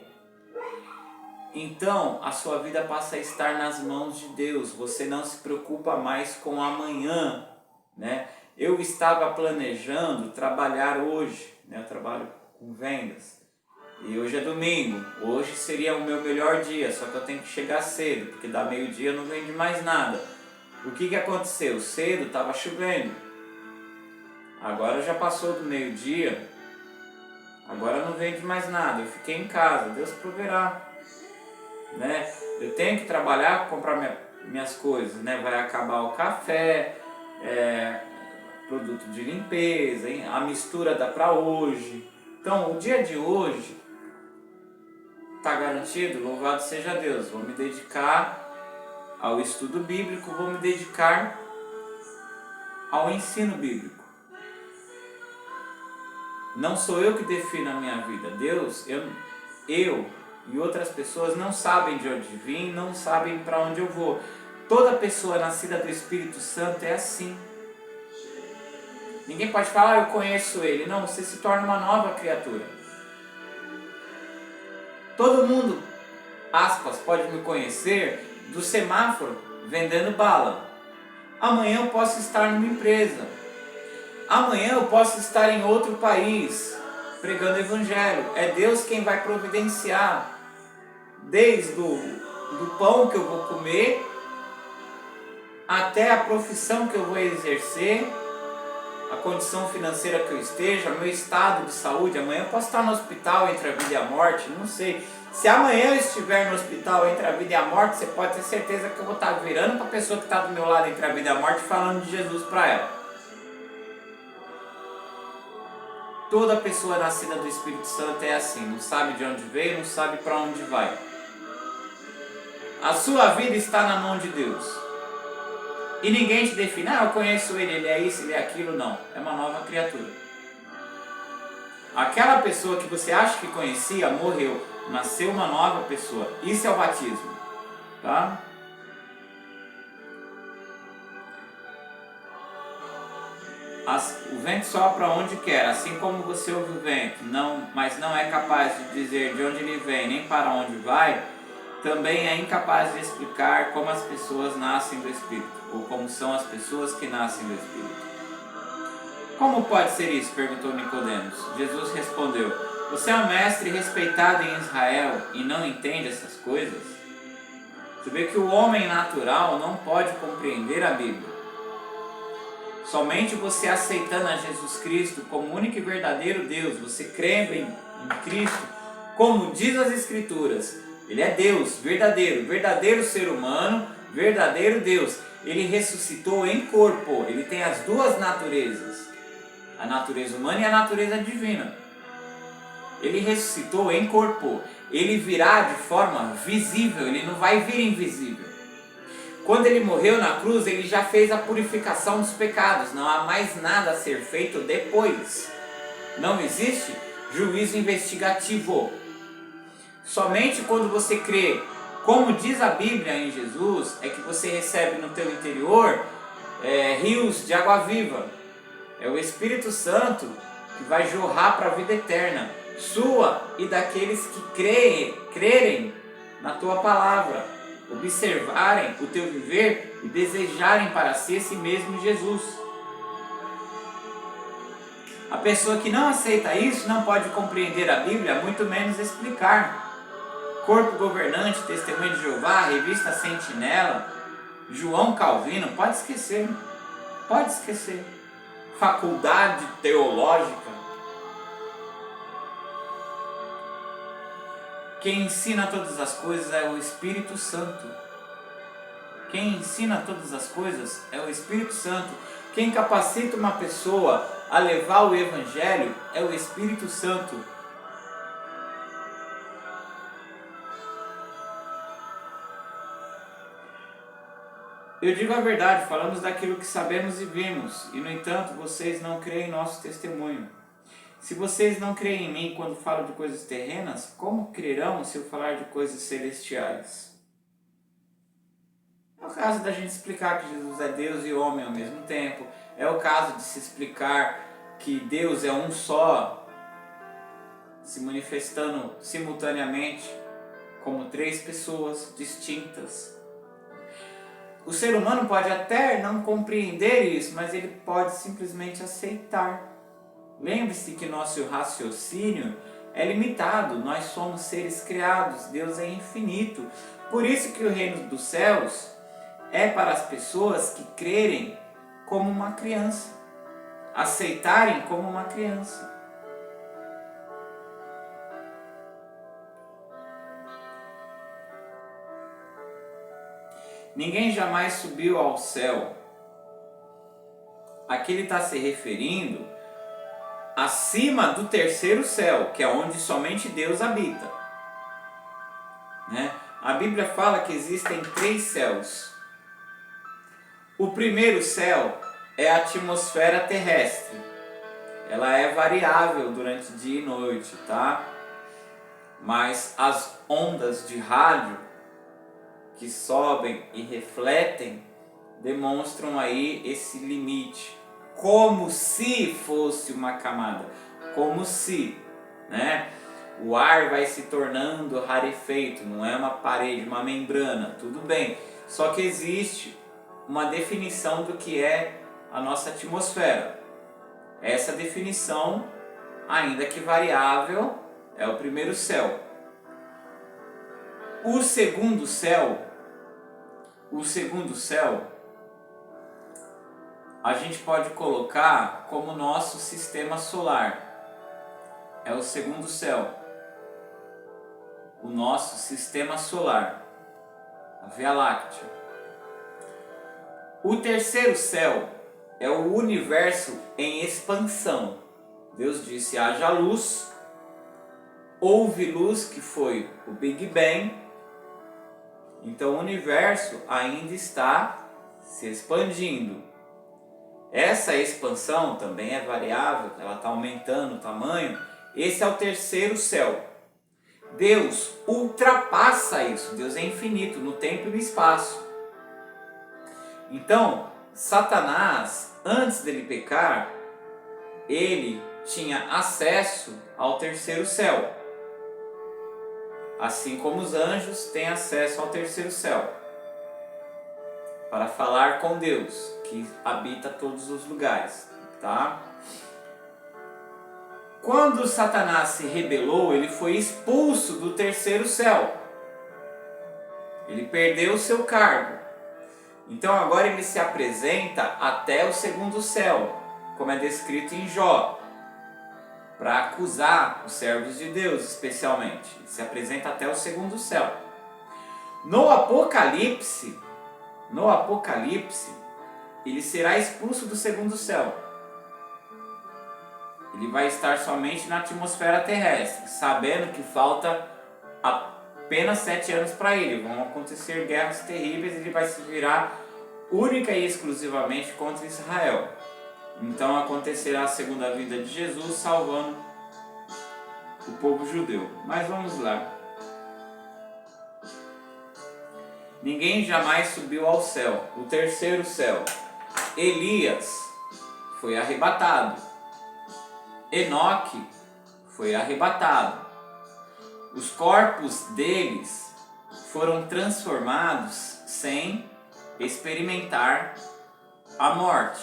Então, a sua vida passa a estar nas mãos de Deus. Você não se preocupa mais com amanhã, né? Eu estava planejando trabalhar hoje, né? Eu trabalho com vendas. E hoje é domingo. Hoje seria o meu melhor dia, só que eu tenho que chegar cedo, porque da meio-dia não vende mais nada. O que aconteceu? Cedo estava chovendo. Agora já passou do meio-dia. Agora não vende mais nada. Eu fiquei em casa. Deus proverá, né? Eu tenho que trabalhar, comprar minhas coisas, né? Vai acabar o café, produto de limpeza, a mistura dá para hoje. Então, o dia de hoje está garantido, louvado seja Deus. Vou me dedicar ao estudo bíblico, vou me dedicar ao ensino bíblico. Não sou eu que defino a minha vida. Deus, eu e outras pessoas não sabem de onde vim, não sabem para onde eu vou. Toda pessoa nascida do Espírito Santo é assim. Ninguém pode falar, eu conheço ele. Não, você se torna uma nova criatura. Todo mundo, aspas, pode me conhecer do semáforo vendendo bala. Amanhã eu posso estar numa empresa. Amanhã eu posso estar em outro país pregando o evangelho. É Deus quem vai providenciar. Desde do pão que eu vou comer até a profissão que eu vou exercer, a condição financeira que eu esteja, meu estado de saúde. Amanhã eu posso estar no hospital entre a vida e a morte, não sei. Se amanhã eu estiver no hospital entre a vida e a morte, você pode ter certeza que eu vou estar virando para a pessoa que está do meu lado entre a vida e a morte, falando de Jesus para ela. Toda pessoa nascida do Espírito Santo é assim, não sabe de onde veio, não sabe para onde vai. A sua vida está na mão de Deus. E ninguém te define, eu conheço ele é isso, ele é aquilo, não. É uma nova criatura. Aquela pessoa que você acha que conhecia, morreu. Nasceu uma nova pessoa. Isso é o batismo. Tá? O vento sopra onde quer, assim como você ouve o vento, mas não é capaz de dizer de onde ele vem, nem para onde vai, também é incapaz de explicar como as pessoas nascem do Espírito, ou como são as pessoas que nascem do Espírito. Como pode ser isso? Perguntou Nicodemos. Jesus respondeu, você é um mestre respeitado em Israel e não entende essas coisas? Você vê que o homem natural não pode compreender a Bíblia. Somente você aceitando a Jesus Cristo como único e verdadeiro Deus, você crendo em Cristo, como diz as Escrituras, Ele é Deus, verdadeiro ser humano, verdadeiro Deus. Ele ressuscitou em corpo, Ele tem as duas naturezas, a natureza humana e a natureza divina. Ele ressuscitou em corpo, Ele virá de forma visível, Ele não vai vir invisível. Quando ele morreu na cruz, ele já fez a purificação dos pecados. Não há mais nada a ser feito depois. Não existe juízo investigativo. Somente quando você crê, como diz a Bíblia em Jesus, é que você recebe no teu interior rios de água viva. É o Espírito Santo que vai jorrar para a vida eterna, sua e daqueles que crerem na tua palavra, observarem o teu viver e desejarem para si esse mesmo Jesus. A pessoa que não aceita isso não pode compreender a Bíblia, muito menos explicar. Corpo Governante, Testemunho de Jeová, Revista Sentinela, João Calvino, pode esquecer. Pode esquecer. Faculdade Teológica. Quem ensina todas as coisas é o Espírito Santo. Quem ensina todas as coisas é o Espírito Santo. Quem capacita uma pessoa a levar o Evangelho é o Espírito Santo. Eu digo a verdade, falamos daquilo que sabemos e vimos, e no entanto vocês não creem em nosso testemunho. Se vocês não creem em mim quando falo de coisas terrenas, como crerão se eu falar de coisas celestiais? É o caso da gente explicar que Jesus é Deus e homem ao mesmo tempo. É o caso de se explicar que Deus é um só, se manifestando simultaneamente como três pessoas distintas. O ser humano pode até não compreender isso, mas ele pode simplesmente aceitar. Lembre-se que nosso raciocínio é limitado, nós somos seres criados, Deus é infinito. Por isso que o reino dos céus é para as pessoas que crerem como uma criança, aceitarem como uma criança. Ninguém jamais subiu ao céu. Aqui ele está se referindo acima do terceiro céu, que é onde somente Deus habita. Né? A Bíblia fala que existem 3 céus. O primeiro céu é a atmosfera terrestre. Ela é variável durante dia e noite, tá? Mas as ondas de rádio que sobem e refletem demonstram aí esse limite, como se fosse uma camada, como se, né? O ar vai se tornando rarefeito, não é uma parede, uma membrana, tudo bem. Só que existe uma definição do que é a nossa atmosfera. Essa definição, ainda que variável, é o primeiro céu. O segundo céu, a gente pode colocar como nosso sistema solar. É o segundo céu. O nosso sistema solar, a Via Láctea. O terceiro céu é o universo em expansão. Deus disse: haja luz, houve luz, que foi o Big Bang. Então o universo ainda está se expandindo. Essa expansão também é variável, ela está aumentando o tamanho. Esse é o terceiro céu. Deus ultrapassa isso. Deus é infinito no tempo e no espaço. Então, Satanás, antes dele pecar, ele tinha acesso ao terceiro céu. Assim como os anjos têm acesso ao terceiro céu, para falar com Deus, que habita todos os lugares, tá? Quando Satanás se rebelou, ele foi expulso do terceiro céu. Ele perdeu o seu cargo. Então agora ele se apresenta até o segundo céu, como é descrito em Jó, para acusar os servos de Deus especialmente. Ele se apresenta até o segundo céu. No Apocalipse, ele será expulso do segundo céu. Ele vai estar somente na atmosfera terrestre, sabendo que falta apenas 7 anos para ele. Vão acontecer guerras terríveis e ele vai se virar única e exclusivamente contra Israel. Então acontecerá a segunda vinda de Jesus, salvando o povo judeu. Mas vamos lá. Ninguém jamais subiu ao céu, o terceiro céu. Elias foi arrebatado. Enoque foi arrebatado. Os corpos deles foram transformados sem experimentar a morte.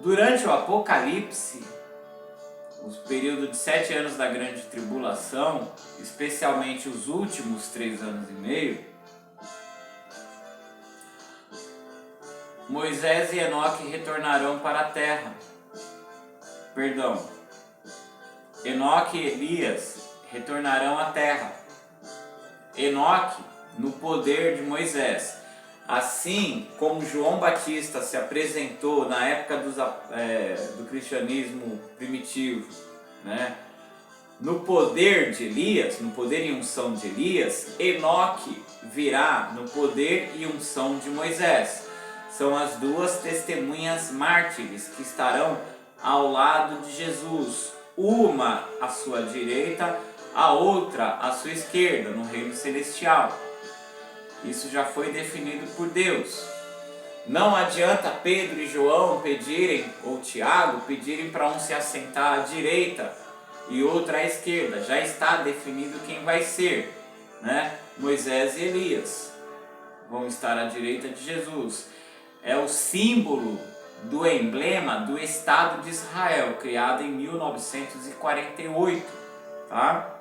Durante o Apocalipse, o período de 7 anos da grande tribulação, especialmente os últimos 3 anos e meio, Moisés e Enoque retornarão para a terra. Perdão. Enoque e Elias retornarão à terra. Enoque no poder de Moisés. Assim como João Batista se apresentou na época do cristianismo primitivo, né? No poder de Elias, no poder e unção de Elias, Enoque virá no poder e unção de Moisés. São as duas testemunhas mártires que estarão ao lado de Jesus, uma à sua direita, a outra à sua esquerda, no reino celestial. Isso já foi definido por Deus. Não adianta Pedro e João pedirem, ou Tiago, pedirem para um se assentar à direita e outro à esquerda. Já está definido quem vai ser, né? Moisés e Elias vão estar à direita de Jesus. É o símbolo do emblema do Estado de Israel, criado em 1948, tá?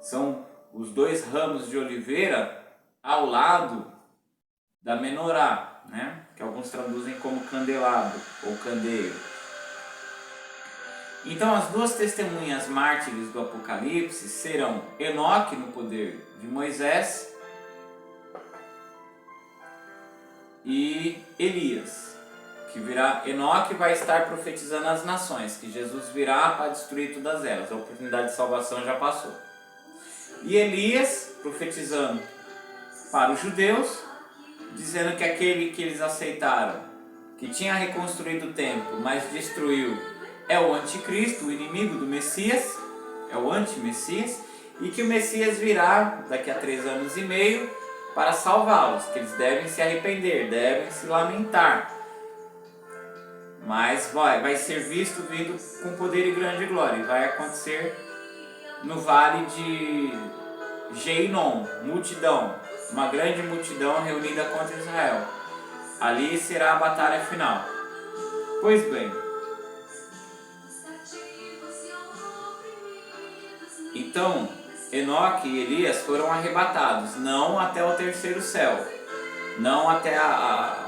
São os 2 ramos de oliveira ao lado da menorá, né? Que alguns traduzem como candelabro ou candeeiro. Então as 2 testemunhas mártires do Apocalipse serão Enoque no poder de Moisés e Elias, que virá. Enoque vai estar profetizando as nações, que Jesus virá para destruir todas elas, a oportunidade de salvação já passou. E Elias profetizando para os judeus, dizendo que aquele que eles aceitaram, que tinha reconstruído o templo, mas destruiu, é o anticristo, o inimigo do Messias, é o anti-Messias, e que o Messias virá daqui a 3 anos e meio para salvá-los, que eles devem se arrepender, devem se lamentar, mas vai ser visto vindo com poder e grande glória, e vai acontecer no vale de Geinom, multidão, uma grande multidão reunida contra Israel. Ali será a batalha final. Pois bem, então Enoque e Elias foram arrebatados, não até o 3º céu, não até a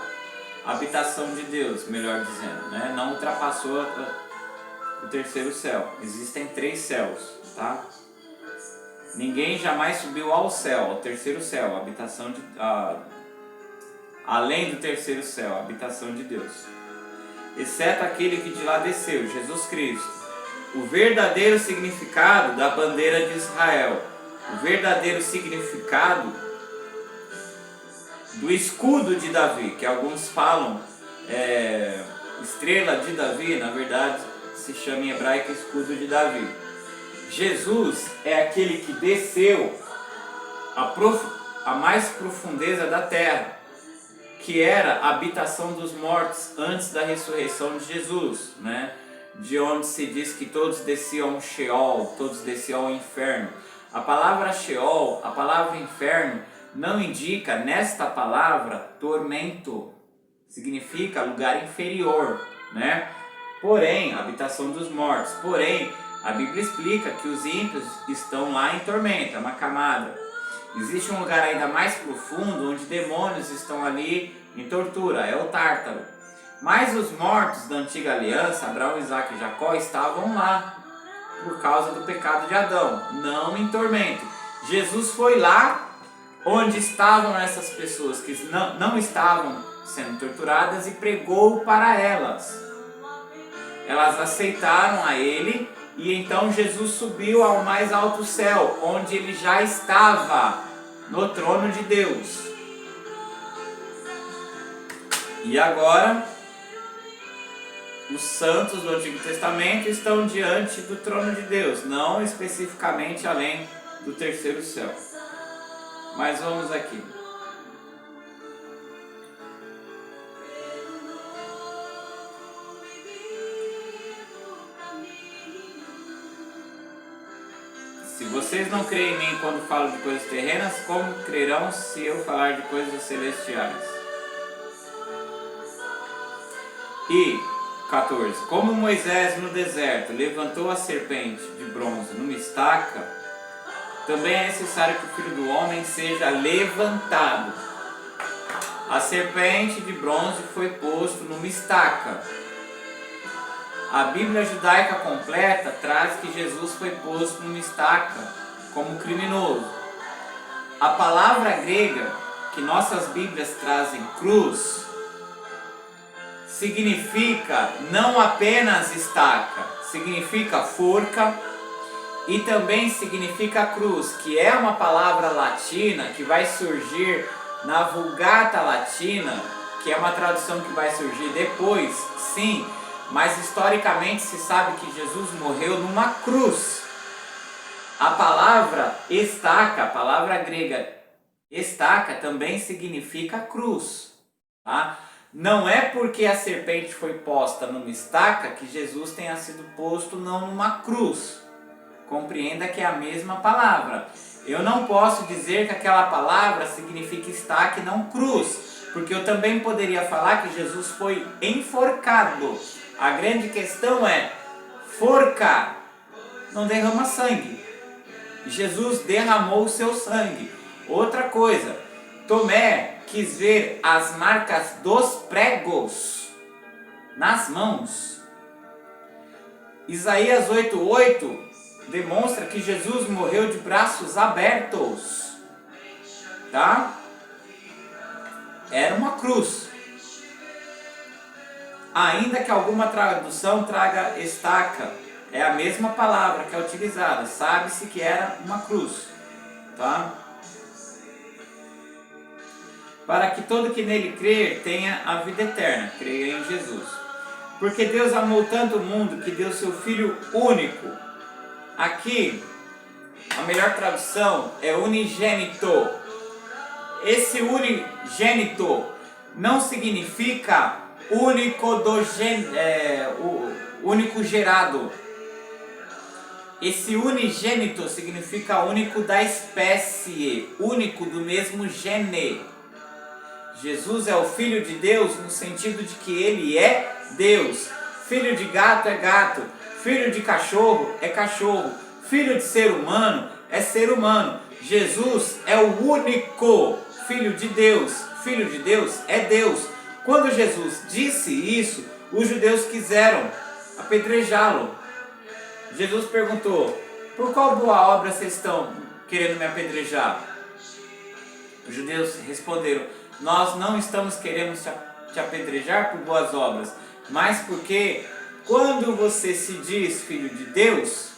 habitação de Deus, melhor dizendo, né? Não ultrapassou o 3º céu. Existem 3 céus, tá? Ninguém jamais subiu ao céu, ao 3º céu, a habitação de, além do 3º céu, a habitação de Deus, exceto aquele que de lá desceu, Jesus Cristo. O verdadeiro significado da bandeira de Israel, o verdadeiro significado do escudo de Davi, que alguns falam estrela de Davi, na verdade se chama em hebraico escudo de Davi. Jesus é aquele que desceu a mais profundeza da terra, que era a habitação dos mortos antes da ressurreição de Jesus, né? De onde se diz que todos desciam ao Sheol, todos desciam ao inferno. A palavra Sheol, a palavra inferno, não indica nesta palavra tormento, significa lugar inferior, né? Porém, habitação dos mortos, porém, a Bíblia explica que os ímpios estão lá em tormento, é uma camada. Existe um lugar ainda mais profundo onde demônios estão ali em tortura, é o Tártaro. Mas os mortos da antiga aliança, Abraão, Isaque e Jacó, estavam lá por causa do pecado de Adão, não em tormento. Jesus foi lá onde estavam essas pessoas que não estavam sendo torturadas e pregou para elas. Elas aceitaram a ele e então Jesus subiu ao mais alto céu, onde ele já estava, no trono de Deus. E agora, os santos do Antigo Testamento estão diante do trono de Deus, não especificamente além do 3º céu. Mas vamos aqui. Se vocês não creem em mim quando falo de coisas terrenas, como crerão se eu falar de coisas celestiais? E 14. Como Moisés no deserto levantou a serpente de bronze numa estaca, também é necessário que o Filho do Homem seja levantado. A serpente de bronze foi posto numa estaca. A Bíblia judaica completa traz que Jesus foi posto numa estaca como criminoso. A palavra grega que nossas Bíblias trazem cruz significa não apenas estaca, significa forca e também significa cruz, que é uma palavra latina que vai surgir na Vulgata Latina, que é uma tradução que vai surgir depois, sim, mas historicamente se sabe que Jesus morreu numa cruz. A palavra estaca, a palavra grega estaca também significa cruz, tá? Não é porque a serpente foi posta numa estaca que Jesus tenha sido posto não numa cruz. Compreenda que é a mesma palavra. Eu não posso dizer que aquela palavra significa estaca e não cruz, porque eu também poderia falar que Jesus foi enforcado. A grande questão é, forcar não derrama sangue. Jesus derramou o seu sangue. Outra coisa, Tomé quis ver as marcas dos pregos nas mãos. Isaías 8:8 demonstra que Jesus morreu de braços abertos, tá? Era uma cruz. Ainda que alguma tradução traga estaca, é a mesma palavra que é utilizada. Sabe-se que era uma cruz, tá? Para que todo que nele crer tenha a vida eterna, creia em Jesus. Porque Deus amou tanto o mundo que deu seu Filho único. Aqui, a melhor tradução é unigênito. Esse unigênito não significa único gerado. Esse unigênito significa único da espécie, único do mesmo gene. Jesus é o Filho de Deus no sentido de que ele é Deus. Filho de gato é gato, filho de cachorro é cachorro, filho de ser humano é ser humano. Jesus é o único Filho de Deus. Filho de Deus é Deus. Quando Jesus disse isso, os judeus quiseram apedrejá-lo. Jesus perguntou: por qual boa obra vocês estão querendo me apedrejar? Os judeus responderam: nós não estamos querendo te apedrejar por boas obras, mas porque quando você se diz filho de Deus,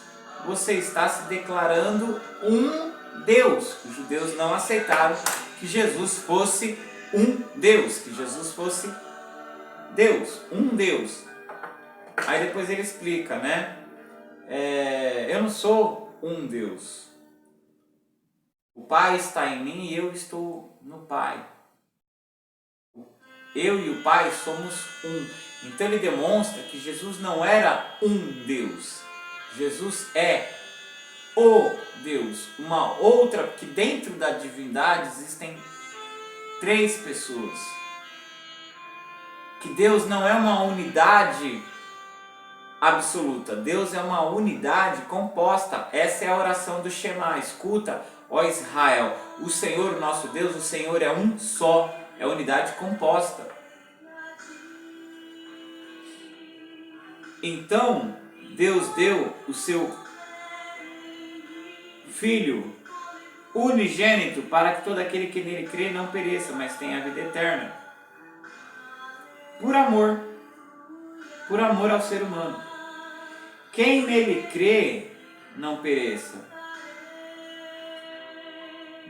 você está se declarando um Deus. Os judeus não aceitaram que Jesus fosse um Deus, que Jesus fosse Deus, um Deus. Aí depois ele explica, né? Eu não sou um Deus. O Pai está em mim e eu estou no Pai. Eu e o Pai somos um. Então ele demonstra que Jesus não era um Deus. Jesus é o Deus. Uma outra, que dentro da divindade existem 3 pessoas. Que Deus não é uma unidade absoluta. Deus é uma unidade composta. Essa é a oração do Shema. Escuta, ó Israel, o Senhor, nosso Deus, o Senhor é um só. É unidade composta. Então, Deus deu o seu Filho unigênito para que todo aquele que nele crê não pereça, mas tenha a vida eterna. Por amor ao ser humano. Quem nele crê não pereça.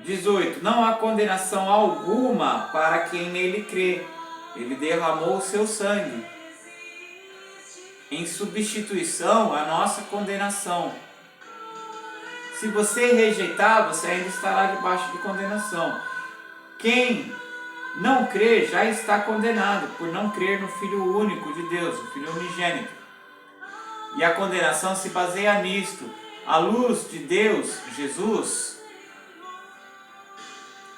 18. Não há condenação alguma para quem nele crê. Ele derramou o seu sangue em substituição à nossa condenação. Se você rejeitar, você ainda estará debaixo de condenação. Quem não crê já está condenado por não crer no Filho único de Deus, o Filho unigênito. E a condenação se baseia nisto. A luz de Deus, Jesus,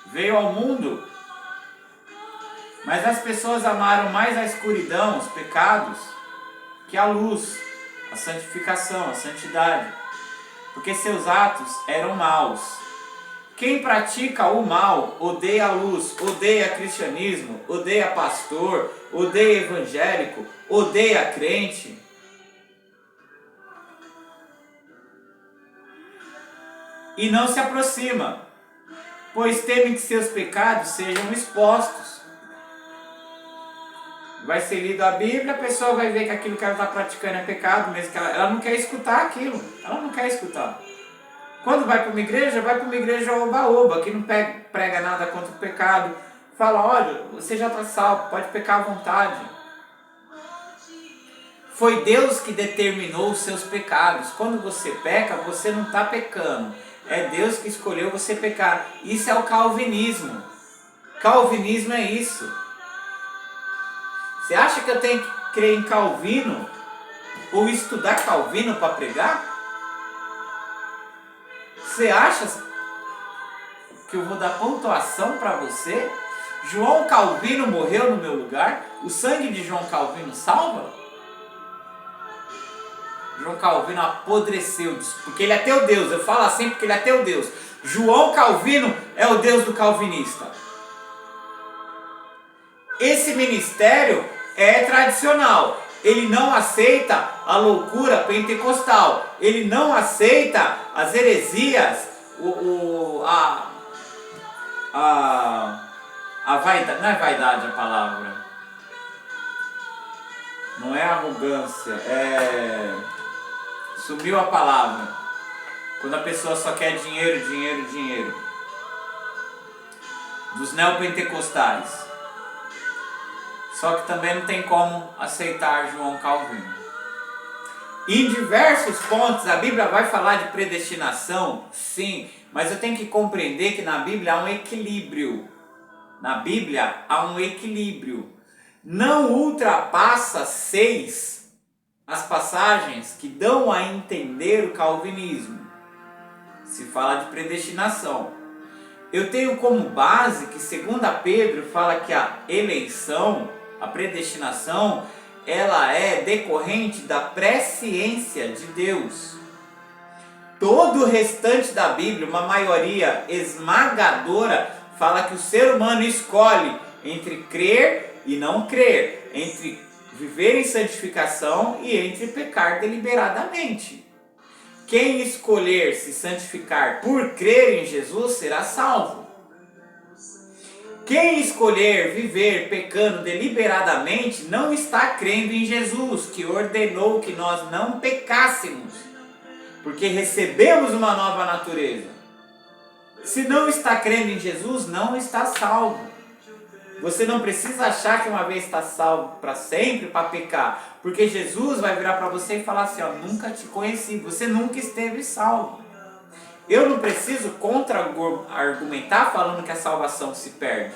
veio ao mundo, mas as pessoas amaram mais a escuridão, os pecados, que a luz, a santificação, a santidade, porque seus atos eram maus. Quem pratica o mal odeia a luz, odeia cristianismo, odeia pastor, odeia evangélico, odeia crente. E não se aproxima, pois temem que seus pecados sejam expostos. Vai ser lido a Bíblia, a pessoa vai ver que aquilo que ela está praticando é pecado, mesmo que ela não quer escutar aquilo, ela não quer escutar. Quando vai para uma igreja oba-oba, que não prega nada contra o pecado, fala, olha, você já está salvo, pode pecar à vontade. Foi Deus que determinou os seus pecados. Quando você peca, você não está pecando. É Deus que escolheu você pecar. Isso é o calvinismo. Calvinismo é isso. Você acha que eu tenho que crer em Calvino ou estudar Calvino para pregar? Você acha que eu vou dar pontuação para você? João Calvino morreu no meu lugar? O sangue de João Calvino salva? João Calvino apodreceu, porque ele é teu Deus. Eu falo assim porque ele é teu Deus. João Calvino é o Deus do calvinista. Esse ministério é tradicional. Ele não aceita a loucura pentecostal. Ele não aceita as heresias, a vaidade, não é vaidade a palavra. Não é arrogância, sumiu a palavra. Quando a pessoa só quer dinheiro, dinheiro, dinheiro. Dos neopentecostais. Só que também não tem como aceitar João Calvino. Em diversos pontos a Bíblia vai falar de predestinação, sim, mas eu tenho que compreender que na Bíblia há um equilíbrio. Na Bíblia há um equilíbrio. Não ultrapassa 6 as passagens que dão a entender o calvinismo. Se fala de predestinação. Eu tenho como base que 2 Pedro fala que a eleição, a predestinação, ela é decorrente da presciência de Deus. Todo o restante da Bíblia, uma maioria esmagadora, fala que o ser humano escolhe entre crer e não crer, entre viver em santificação e entre pecar deliberadamente. Quem escolher se santificar por crer em Jesus será salvo. Quem escolher viver pecando deliberadamente não está crendo em Jesus, que ordenou que nós não pecássemos, porque recebemos uma nova natureza. Se não está crendo em Jesus, não está salvo. Você não precisa achar que uma vez está salvo para sempre para pecar, porque Jesus vai virar para você e falar assim, ó, nunca te conheci, você nunca esteve salvo. Eu não preciso contra-argumentar falando que a salvação se perde.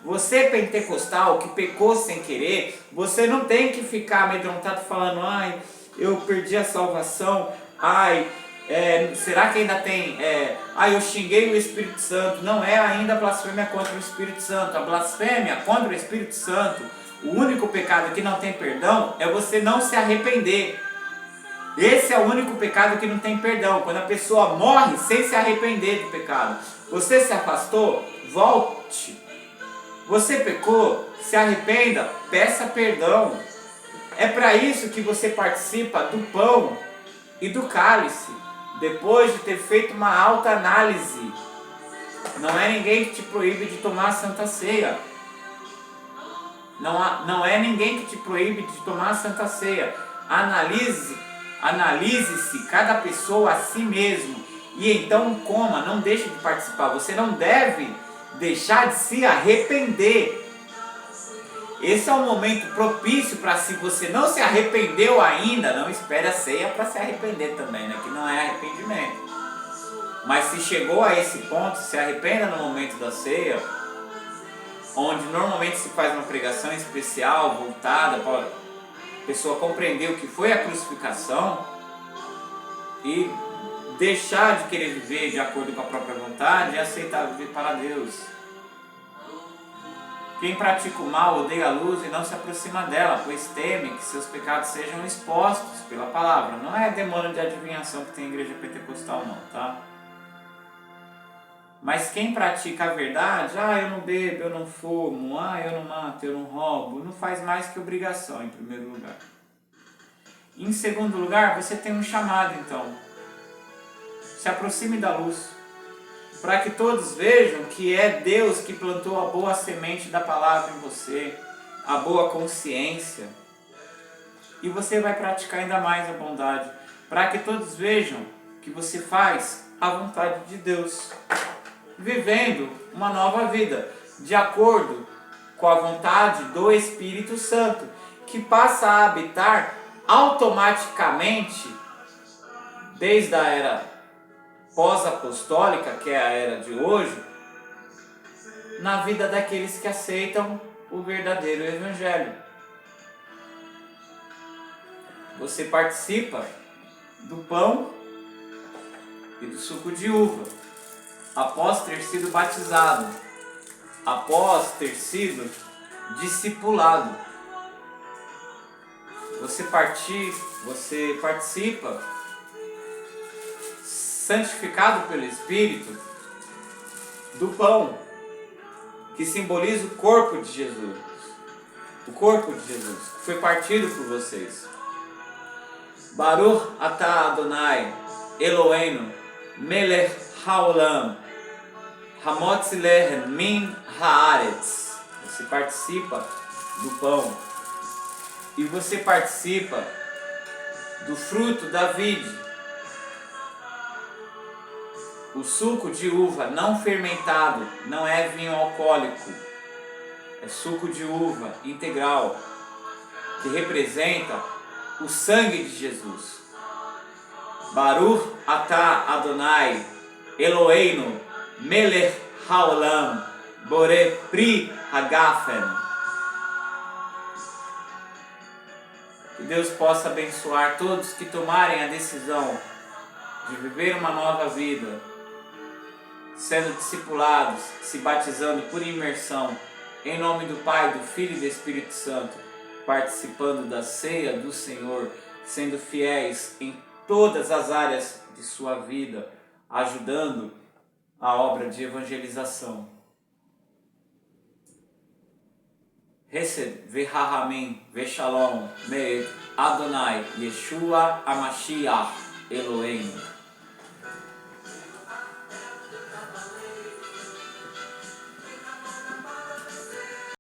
Você pentecostal que pecou sem querer, você não tem que ficar amedrontado falando, ai, eu perdi a salvação, ai, será que ainda tem, eu xinguei o Espírito Santo. Não é ainda blasfêmia contra o Espírito Santo. A blasfêmia contra o Espírito Santo, o único pecado que não tem perdão é você não se arrepender. Esse é o único pecado que não tem perdão, quando a pessoa morre sem se arrepender do pecado. Você se afastou, volte. Você pecou, se arrependa, peça perdão. É para isso que você participa do pão e do cálice, depois de ter feito uma alta análise. Não é ninguém que te proíbe de tomar a Santa Ceia. Não é ninguém que te proíbe de tomar a Santa Ceia. Analise-se cada pessoa a si mesmo e então coma, não deixe de participar. Você não deve deixar de se arrepender. Esse é um momento propício para, se você não se arrependeu ainda, não espere a ceia para se arrepender também, né? Que não é arrependimento. Mas se chegou a esse ponto, se arrependa no momento da ceia, onde normalmente se faz uma pregação especial, voltada para a pessoa compreender o que foi a crucificação e deixar de querer viver de acordo com a própria vontade e aceitar viver para Deus. Quem pratica o mal odeia a luz e não se aproxima dela, pois teme que seus pecados sejam expostos pela palavra. Não é demônio de adivinhação que tem igreja pentecostal não, tá? Mas quem pratica a verdade, eu não bebo, eu não fumo, eu não mato, eu não roubo, não faz mais que obrigação, em primeiro lugar. Em segundo lugar, você tem um chamado, então. Se aproxime da luz, para que todos vejam que é Deus que plantou a boa semente da palavra em você, a boa consciência. E você vai praticar ainda mais a bondade, para que todos vejam que você faz a vontade de Deus, vivendo uma nova vida, de acordo com a vontade do Espírito Santo, que passa a habitar automaticamente, desde a era pós-apostólica, que é a era de hoje, na vida daqueles que aceitam o verdadeiro Evangelho. Você participa do pão e do suco de uva, após ter sido batizado, após ter sido discipulado. Você participa, santificado pelo Espírito, do pão, que simboliza o corpo de Jesus. O corpo de Jesus, que foi partido por vocês. Baruch atah Adonai, Eloheinu, melech haolam, hamotzileh min haaretz. Você participa do pão. E você participa do fruto da vide. O suco de uva não fermentado não é vinho alcoólico, é suco de uva integral, que representa o sangue de Jesus. Baruch atah Adonai, Eloheinu, melech haolam, borei pri hagafen. Que Deus possa abençoar todos que tomarem a decisão de viver uma nova vida, sendo discipulados, se batizando por imersão, em nome do Pai, do Filho e do Espírito Santo, participando da ceia do Senhor, sendo fiéis em todas as áreas de sua vida, ajudando a obra de evangelização. Hesed ve'rahamim ve'shalom me'et Adonai Yeshua HaMashiach Eloheinu.